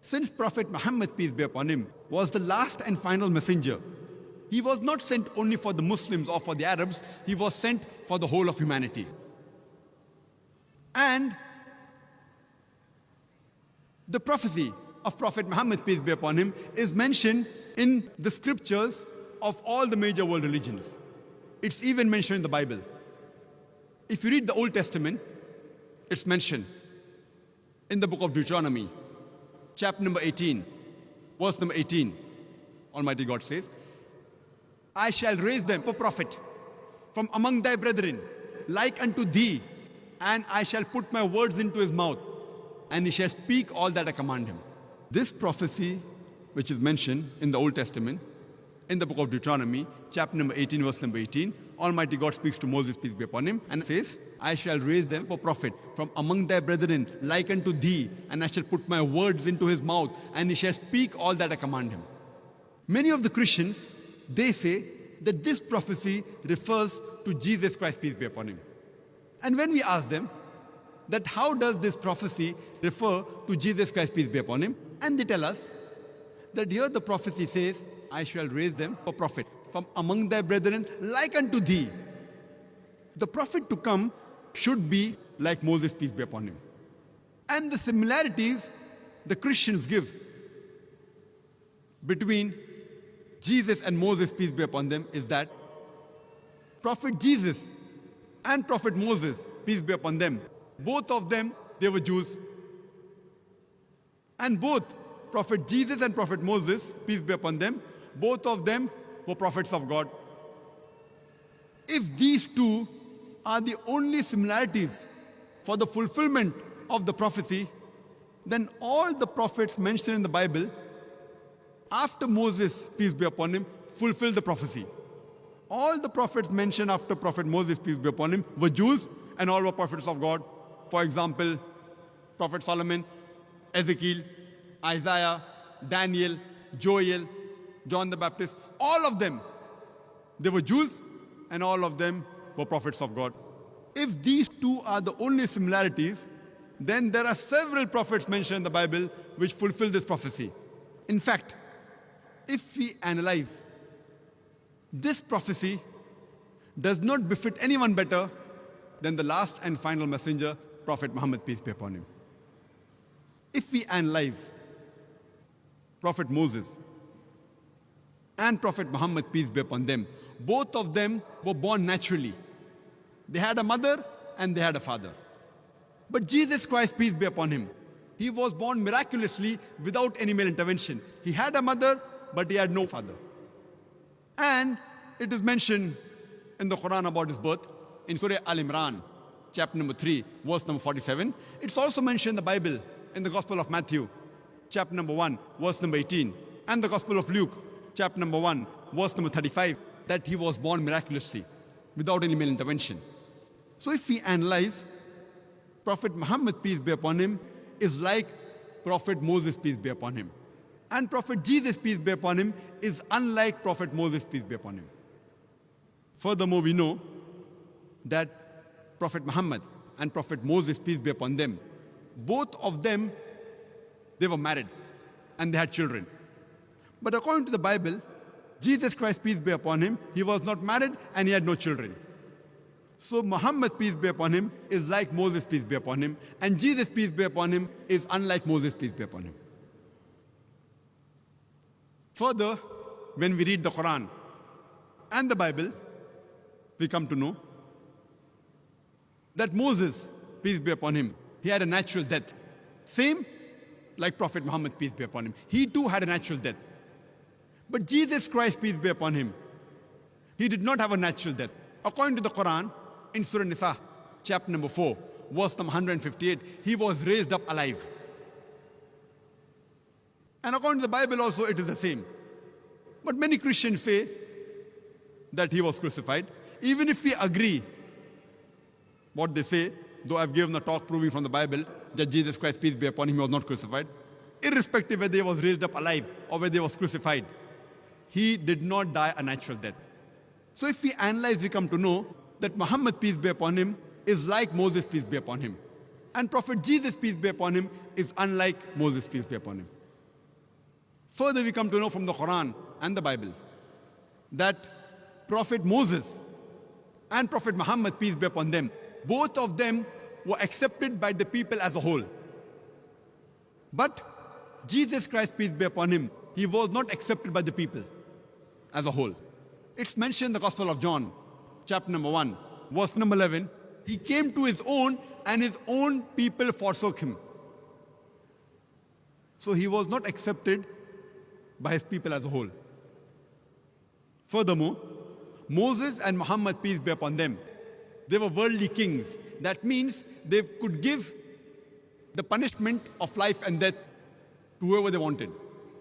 Since Prophet Muhammad, peace be upon him, was the last and final messenger, he was not sent only for the Muslims or for the Arabs, he was sent for the whole of humanity. And the prophecy of Prophet Muhammad, peace be upon him, is mentioned in the scriptures of all the major world religions. It's even mentioned in the Bible. If you read the Old Testament, it's mentioned in the book of Deuteronomy, chapter number 18, verse number 18. Almighty God says, I shall raise them a prophet from among thy brethren, like unto thee, and I shall put my words into his mouth, and he shall speak all that I command him. This prophecy, which is mentioned in the Old Testament, in the book of Deuteronomy, chapter number 18, verse number 18, Almighty God speaks to Moses, peace be upon him, and says, I shall raise them a prophet from among thy brethren, like unto thee, and I shall put my words into his mouth, and he shall speak all that I command him. Many of the Christians, they say that this prophecy refers to Jesus Christ, peace be upon him. And when we ask them that how does this prophecy refer to Jesus Christ, peace be upon him, and they tell us that here the prophecy says, I shall raise them a prophet from among thy brethren, like unto thee. The prophet to come should be like Moses, peace be upon him. And the similarities the Christians give between Jesus and Moses, peace be upon them, is that Prophet Jesus and Prophet Moses, peace be upon them, both of them, they were Jews. And both Prophet Jesus and Prophet Moses, peace be upon them, both of them were prophets of God. If these two are the only similarities for the fulfillment of the prophecy, then all the prophets mentioned in the Bible after Moses, peace be upon him, fulfilled the prophecy. All the prophets mentioned after Prophet Moses, peace be upon him, were Jews and all were prophets of God. For example, Prophet Solomon, Ezekiel, Isaiah, Daniel, Joel, John the Baptist, all of them, they were Jews and all of them were prophets of God. If these two are the only similarities, then there are several prophets mentioned in the Bible which fulfill this prophecy. In fact, if we analyze, this prophecy does not befit anyone better than the last and final messenger, Prophet Muhammad, peace be upon him. If we analyze Prophet Moses and Prophet Muhammad, peace be upon them, both of them were born naturally. They had a mother and they had a father. But Jesus Christ, peace be upon him, he was born miraculously without any male intervention. He had a mother, but he had no father. And it is mentioned in the Quran about his birth, in Surah Al-Imran, chapter number 3, verse number 47. It's also mentioned in the Bible, in the Gospel of Matthew, chapter number 1, verse number 18, and the Gospel of Luke, chapter number 1, verse number 35, that he was born miraculously, without any male intervention. So if we analyze, Prophet Muhammad, peace be upon him, is like Prophet Moses, peace be upon him. And Prophet Jesus, peace be upon him, is unlike Prophet Moses, peace be upon him. Furthermore, we know that Prophet Muhammad and Prophet Moses, peace be upon them, both of them, they were married and they had children. But according to the Bible, Jesus Christ, peace be upon him, he was not married and he had no children. So Muhammad, peace be upon him, is like Moses, peace be upon him, and Jesus, peace be upon him, is unlike Moses, peace be upon him. Further, when we read the Quran and the Bible, we come to know that Moses, peace be upon him, he had a natural death. Same like Prophet Muhammad, peace be upon him. He too had a natural death. But Jesus Christ, peace be upon him, he did not have a natural death. According to the Quran, in Surah Nisa, chapter number 4, verse number 158, he was raised up alive. And according to the Bible also, it is the same. But many Christians say that he was crucified. Even if we agree what they say, though I've given a talk proving from the Bible that Jesus Christ, peace be upon him, was not crucified, irrespective whether he was raised up alive or whether he was crucified, he did not die a natural death. So if we analyze, we come to know that Muhammad, peace be upon him, is like Moses, peace be upon him. And Prophet Jesus, peace be upon him, is unlike Moses, peace be upon him. Further, we come to know from the Quran and the Bible that Prophet Moses and Prophet Muhammad, peace be upon them, both of them were accepted by the people as a whole. But Jesus Christ, peace be upon him, he was not accepted by the people as a whole. It's mentioned in the Gospel of John, chapter number 1, verse number 11. He came to his own, and his own people forsook him. So he was not accepted by his people as a whole. Furthermore, Moses and Muhammad, peace be upon them, they were worldly kings. That means they could give the punishment of life and death to whoever they wanted.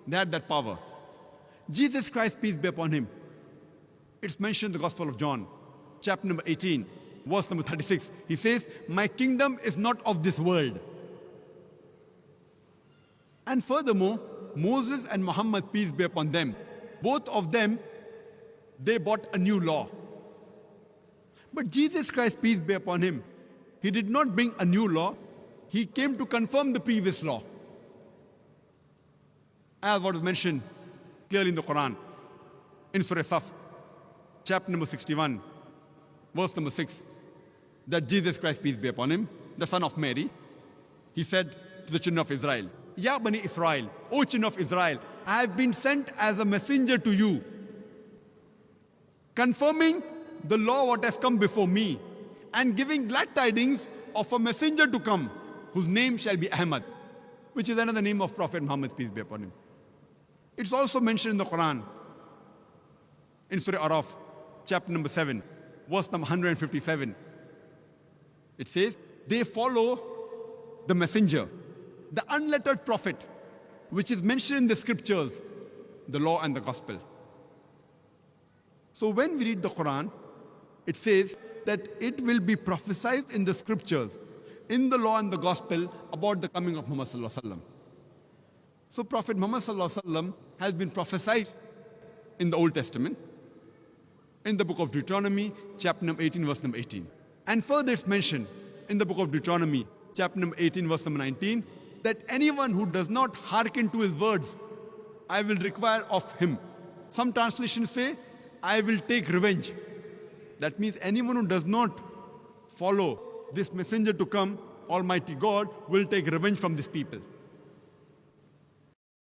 They had that power. Jesus Christ, peace be upon him, it's mentioned in the Gospel of John, chapter number 18, verse number 36. He says, "My kingdom is not of this world." And furthermore, Moses and Muhammad, peace be upon them, both of them, they brought a new law. But Jesus Christ, peace be upon him, he did not bring a new law. He came to confirm the previous law, as what is mentioned clearly in the Quran, in Surah Saf, chapter number 61, verse number 6, that Jesus Christ, peace be upon him, the son of Mary, he said to the children of Israel, "Ya Bani Israel, O children of Israel, I have been sent as a messenger to you, confirming the law what has come before me, and giving glad tidings of a messenger to come, whose name shall be Ahmad," which is another name of Prophet Muhammad, peace be upon him. It's also mentioned in the Quran, in Surah Araf, chapter number 7, verse number 157. It says, "They follow the messenger, the unlettered prophet, which is mentioned in the scriptures, the law and the gospel." So when we read the Quran, it says that it will be prophesied in the scriptures, in the law and the gospel, about the coming of Muhammad sallallahu alaihi wasallam. So Prophet Muhammad sallallahu alaihi wasallam has been prophesied in the Old Testament, in the book of Deuteronomy, chapter number 18, verse number 18. And further it's mentioned in the book of Deuteronomy, chapter number 18, verse number 19, that anyone who does not hearken to his words, I will require of him. Some translations say, I will take revenge. That means anyone who does not follow this messenger to come, Almighty God will take revenge from these people.